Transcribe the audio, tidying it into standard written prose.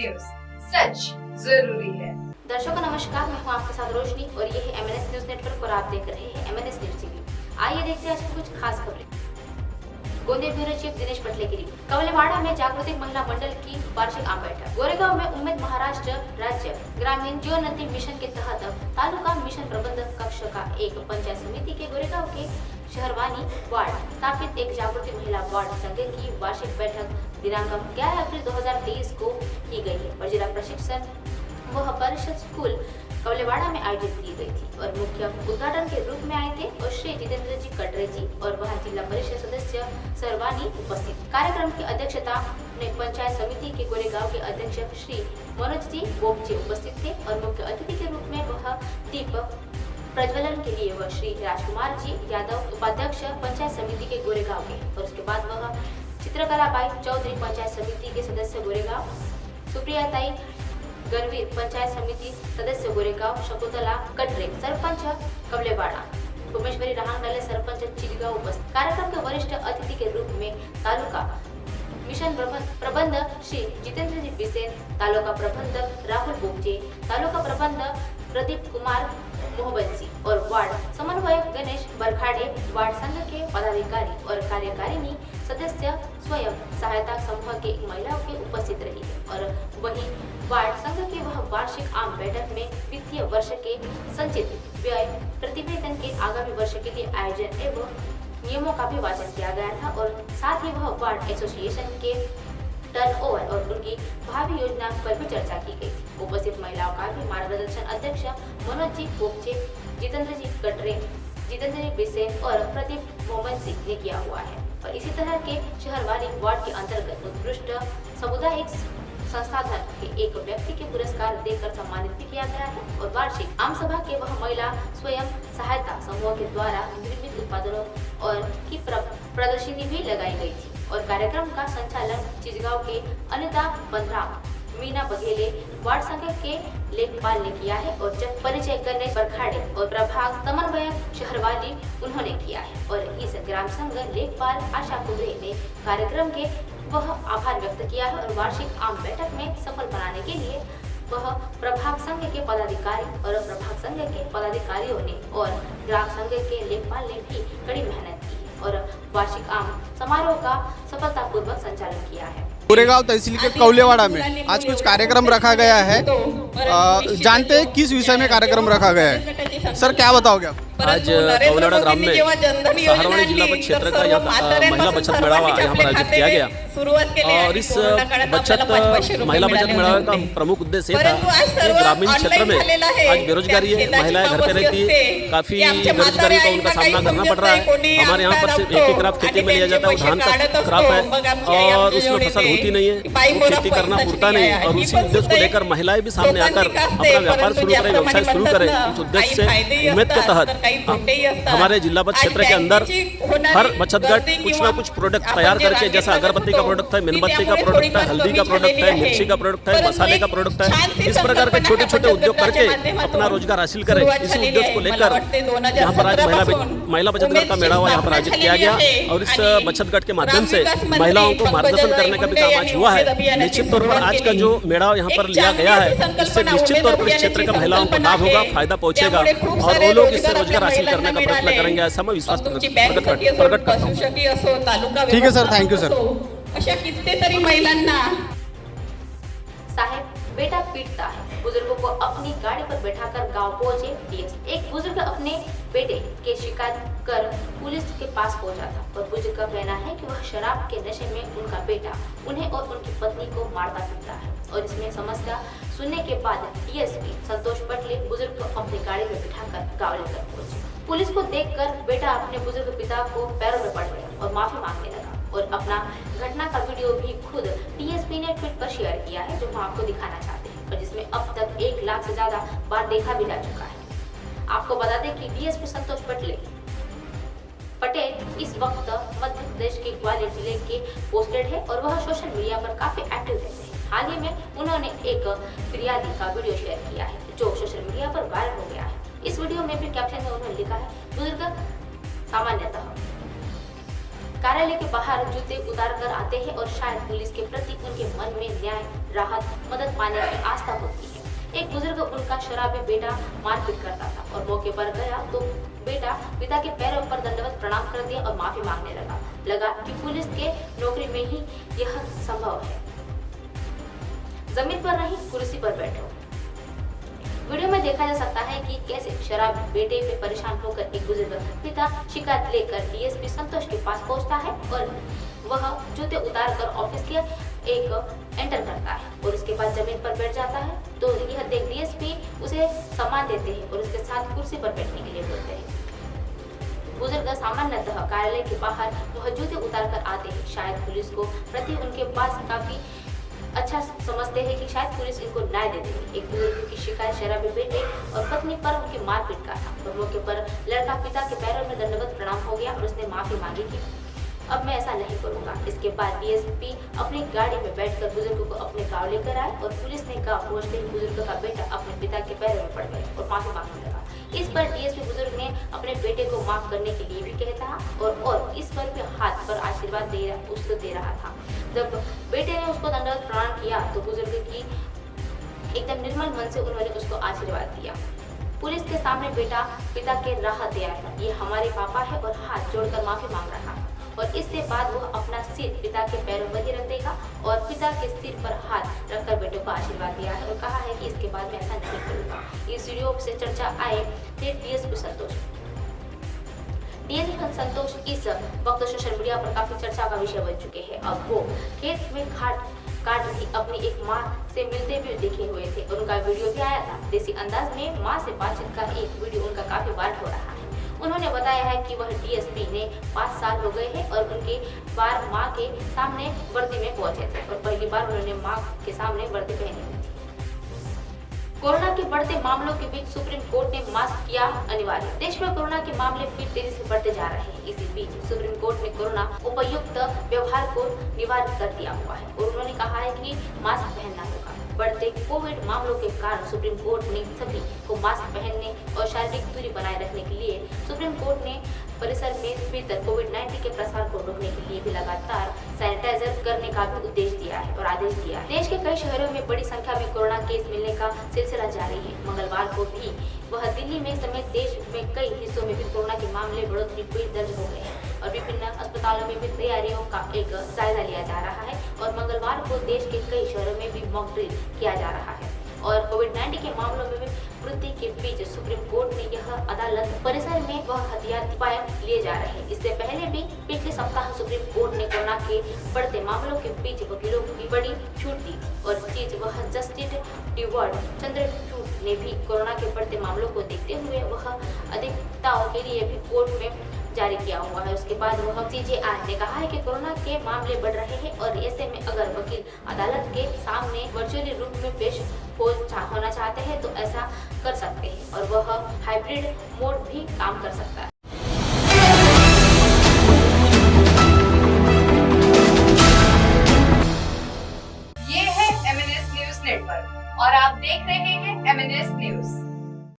News, सच जरूरी है। दर्शकों नमस्कार, मैं हूं आपके साथ रोशनी और ये है MNS न्यूज नेटवर्क और आप देख रहे हैं MNS न्यूज टीवी। आइए देखते हैं आज की कुछ खास खबरें। गोंदिया ब्यूरो चीफ दिनेश पटले की रिपोर्ट। कवलेवाड़ा में जागृतिक महिला मंडल की वार्षिक आम बैठक। गोरेगांव में उम्मीद महाराष्ट्र राज्य ग्रामीण जीवनोन्नति मिशन के तहत तालुका मिशन प्रबंधक कक्ष का एक पंचायत समिति के गोरेगांव के शहरवानी वार्ड स्थापित एक जागृति महिला वार्ड संघ की वार्षिक बैठक दिनांक 11 अप्रैल 2023 को की गई है और जिला प्रशिक्षण वह परिषद स्कूल कवलेवाड़ा में आयोजित की गई थी और मुख्य उद्घाटन के रूप में आए थे और श्री जितेंद्र जी कटरे जी और वह जिला परिषद सदस्य सरवानी उपस्थित। कार्यक्रम की अध्यक्षता में पंचायत समिति के गोरेगांव के अध्यक्ष श्री मनोज जी बोपचे उपस्थित थे और मुख्य अतिथि के रूप में वह दीप प्रज्वलन के लिए वह श्री राजकुमार जी यादव उपाध्यक्ष पंचायत समिति के गोरेगांव के और उसके बाद वह चित्रकलाबाई चौधरी पंचायत समिति के सदस्य गोरेगांव, सुप्रियाताई गणवीर पंचायत समिति सदस्य गोरेगांव, शकुंतला कटरे सरपंच कवलेवाड़ा, उमेश्वरी रहांगडले सरपंच चिलगांव उपस्थित। कार्यक्रम के वरिष्ठ अतिथि के रूप में तालुका मिशन प्रबंधक श्री जितेंद्र जी बिसेन, तालुका प्रबंधक राहुल बोपचे, तालुका प्रबंधक प्रदीप कुमार मोहबंसी और वार्ड समन्वयक गणेश बरखाड़े, वार्ड संघ के पदाधिकारी और कार्यकारिणी सदस्य स्वयं सहायता समूह के महिलाओं के उपस्थित रही है और वही वार्ड संघ की वह वार्षिक आम बैठक में वित्तीय वर्ष के संचित व्यय प्रतिवेदन के आगामी वर्ष के लिए आयोजन एवं नियमों का भी वाचन किया गया था और साथ ही वह वार्ड एसोसिएशन के टर्नओवर और उनकी भावी योजना पर भी चर्चा की गई। उपस्थित महिलाओं का भी मार्गदर्शन अध्यक्ष मनोज जी पोपचे, जितेंद्र जी कटरे, जितेंद्र जी बिसेन और प्रदीप मोहबंसी ने किया हुआ है और इसी तरह के शहरवाली वार्ड के अंतर्गत उत्कृष्ट सामुदायिक संस्थाधन के एक व्यक्ति के पुरस्कार देकर सम्मानित भी किया गया है और वार्षिक आम सभा के वह महिला स्वयं सहायता समूह के द्वारा निर्मित उत्पादनों और की प्रदर्शनी भी लगाई गई थी और कार्यक्रम का संचालन चिजगांव के अनिता बंद्राम, मीना बघेले, वार्ड संघ के लेखपाल ने किया है और जब परिचय गणेश बरखाड़े और प्रभाग समन्वयक शहरवाली उन्होंने किया है और इस ग्राम संघ लेखपाल आशा कुबरे ने कार्यक्रम के वह आभार व्यक्त किया है और वार्षिक आम बैठक में सफल बनाने के लिए वह प्रभाग संघ के पदाधिकारी और प्रभाग संघ के पदाधिकारियों ने और ग्राम संघ के लेखपाल ने भी कड़ी मेहनत की और वार्षिक आम समारोह का सफलतापूर्वक संचालन किया है। गोरेगांव तहसील के कवलेवाड़ा में आज कुछ कार्यक्रम रखा गया है। जानते हैं किस विषय में कार्यक्रम रखा गया है? सर क्या बताओगे आप? आज कवलेवाड़ा ग्राम में सहारवानी जिला क्षेत्र का महिला बचत मेळावा यहाँ पर आयोजित किया गया और इस महिला बचत मेळावे का प्रमुख उद्देश्य ये था कि ग्रामीण क्षेत्र में आज बेरोजगारी है, महिलाएं घर पे रहती है, काफी बेरोजगारी का उनका सामना करना पड़ रहा है। हमारे यहाँ पर सिर्फ एक ही क्रॉप खेती में लिया जाता है, धान का क्रॉप है और उसमें फसल होती नहीं है, खेती करना पूरता नहीं है और उसी उद्देश्य को लेकर महिलाएं भी सामने आकर अपना व्यापार शुरू करें, व्यवसाय शुरू करें। उस उद्देश्य से उम्मीद के तहत हमारे जिला क्षेत्र के अंदर हर बचत गट कुछ ना कुछ प्रोडक्ट तैयार करके, जैसा अगरबत्ती का प्रोडक्ट है, मेणबत्ती का प्रोडक्ट है, हल्दी का प्रोडक्ट है, मिर्ची का प्रोडक्ट है, मसाले का प्रोडक्ट है, इस प्रकार के छोटे छोटे उद्योग करके अपना रोजगार हासिल करें। इसी उद्देश्य को लेकर यहाँ पर आज महिला बचत गट का मेळावा यहाँ पर आयोजित किया गया और इस बचत गट के माध्यम से महिलाओं को मार्गदर्शन करने का भी काम आज हुआ है। निश्चित तौर पर आज का जो मेळावा यहाँ पर लिया गया है इससे निश्चित तौर पर इस क्षेत्र के महिलाओं को लाभ होगा, फायदा पहुंचेगा और वो लोग इससे रोजगार हासिल करने का प्रयत्न करेंगे, ऐसा मैं विश्वास प्रकट करता हूं। ठीक है सर, थैंक यू सर। अशा कितीतरी महिलांना साहेब बेटा पीटता है, बुजुर्गों को अपनी गाड़ी पर बैठाकर गांव पहुंचे डीएस। एक बुजुर्ग अपने बेटे की शिकायत कर पुलिस के पास पहुंचा था और बुजुर्ग का कहना है कि वह शराब के नशे में उनका बेटा उन्हें और उनकी पत्नी को मारता पीटता है और इसमें समस्या सुनने के बाद डीएसपी संतोष पटले बुजुर्ग को अपनी गाड़ी में बिठाकर गाँव लेकर पहुंचे। पुलिस को देखकर बेटा अपने बुजुर्ग पिता को पैरों में पड़ गया और माफी मांगने लगा और अपना घटना का वीडियो भी खुद डीएसपी ने ट्वीट पर शेयर किया है जो हम आपको दिखाना चाहते हैं और जिसमें अब तक 1 लाख से ज्यादा बार देखा भी जा चुका है। आपको बता दें कि डीएसपी संतोष पटेल इस वक्त मध्य प्रदेश के ग्वालियर जिले के पोस्टेड है और वह सोशल मीडिया पर काफी एक्टिव रहते हैं। हाल ही में उन्होंने एक फिरियादी का वीडियो शेयर किया है जो सोशल मीडिया पर वायरल हो गया है। इस वीडियो में भी कैप्शन में उन्होंने लिखा है, बुजुर्ग सामान्यतः कार्यालय के बाहर जूते उतार कर आते हैं और शायद पुलिस के प्रति उनके मन में न्याय, राहत, मदद पाने की आस्था होती है। एक बुजुर्ग उनका शराबी बेटा मारपीट करता था और मौके पर गया तो बेटा पिता के पैरों पर दंडवत प्रणाम कर दिया और माफी मांगने लगा कि पुलिस के नौकरी में ही यह संभव है। जमीन पर नहीं, कुर्सी पर बैठो। वीडियो में देखा जा सकता है कि कैसे शराब बेटे पे परेशान होकर एक बुजुर्ग पिता शिकायत लेकर डीएसपी संतोष के पास पहुंचता है और वह जूते उतार कर ऑफिस के एक एंटर करता है और उसके बाद जमीन पर बैठ जाता है। तो यह देख डीएसपी उसे सम्मान देते हैं और उसके साथ कुर्सी पर बैठने के लिए बोलते हैं। बुजुर्ग सामान्यतः कार्यालय के बाहर वह जूते उतार कर आते हैं। शायद पुलिस को प्रति उनके पास काफी अच्छा समझते हैं कि शायद पुलिस इनको न्याय देती है। एक बुजुर्ग की शिकायत शराबी बेटे और पत्नी पर उनकी मारपीट का था और मौके पर लड़का पिता के पैरों में दंडवत प्रणाम हो गया और उसने माफी मांगी कि अब मैं ऐसा नहीं करूंगा। इसके बाद डीएसपी अपनी गाड़ी में बैठकर बुजुर्ग को अपने गांव लेकर आए और पुलिस ने गांव पहुंचते ही बुजुर्ग का बेटा अपने पिता के पैरों में पड़ गया और माफी मांगने लगा। इस पर डीएसपी बुजुर्ग ने अपने बेटे को माफ करने के लिए भी कहता और इस पर भी हाथ पर आशीर्वाद उसको दे रहा था। जब बेटे ने उसको दंडवत प्रणाम किया तो बुजुर्ग की एकदम निर्मल मन से उन्होंने उसको आशीर्वाद दिया। पुलिस के सामने बेटा पिता के राह दे आया था, ये हमारे पापा है और हाथ जोड़कर माफी मांग रहा है और इसके बाद वह अपना सिर पिता के पैरों पर ही रख देगा और पिता के सिर पर हाथ रखकर बेटे को आशीर्वाद दिया है और कहा है कि इसके बाद मैं ऐसा नहीं करूंगा। इस वीडियो से चर्चा आए थे डीएसपी संतोष। डीएसपी संतोष इस वक्त सोशल मीडिया पर काफी चर्चा का विषय बन चुके हैं। अब वो खेत में काट भी अपनी एक माँ से मिलते भी देखे हुए थे और उनका वीडियो भी आया था। देसी अंदाज में माँ से बातचीत का एक वीडियो उनका काफी वायरल हो रहा है। उन्होंने बताया है कि वह डीएसपी ने 5 साल हो गए हैं और उनके बार माँ के सामने वर्दी में पहुंचे थे और पहली बार उन्होंने माँ के सामने वर्दी पहनी हुई थी। कोरोना के बढ़ते मामलों के बीच सुप्रीम कोर्ट ने मास्क किया अनिवार्य। देश में कोरोना के मामले फिर तेजी से बढ़ते जा रहे हैं। इसी बीच सुप्रीम कोर्ट ने कोरोना उपयुक्त व्यवहार को निवारित कर दिया हुआ है और उन्होंने कहा है कि मास्क पहनना होगा। बढ़ते कोविड मामलों के कारण सुप्रीम कोर्ट ने सभी को मास्क पहनने और शारीरिक दूरी बनाए रखने के लिए सुप्रीम कोर्ट ने परिसर में भीतर कोविड-19 के प्रसार को रोकने के लिए भी लगातार सैनिटाइजर करने का भी उद्देश्य दिया है और आदेश दिया है। देश के कई शहरों में बड़ी संख्या में कोरोना केस मिलने का सिलसिला जारी है। मंगलवार को भी वह दिल्ली में समेत देश में कई हिस्सों में भी कोरोना के मामले बढ़ोतरी हुई दर्ज हो गए हैं और विभिन्न अस्पतालों में भी तैयारियों का एक जायजा लिया जा रहा है और मंगलवार को देश के कई शहरों में भी मॉक ड्रिल किया जा रहा है और कोविड-19 के मामलों में वृद्धि के बीच सुप्रीम कोर्ट ने यह अदालत परिसर में वह हथियाती उपाय लिए जा रहे हैं। इससे पहले भी पिछले सप्ताह सुप्रीम कोर्ट ने कोरोना के बढ़ते मामलों के बीच वकीलों की बड़ी छूट दी और चीफ वह जस्टिस डीवार्ड चंद्रचूड़ ने भी कोरोना के बढ़ते मामलों को देखते हुए वह अधिकताओं के लिए भी कोर्ट में जारी किया हुआ है। उसके बाद वह सीजेआई ने कहा है कि कोरोना के मामले बढ़ रहे हैं और ऐसे में अगर वकील अदालत के सामने वर्चुअली रूप में पेश होना चाहते हैं तो ऐसा कर सकते हैं और वह हाइब्रिड मोड भी काम कर सकता है।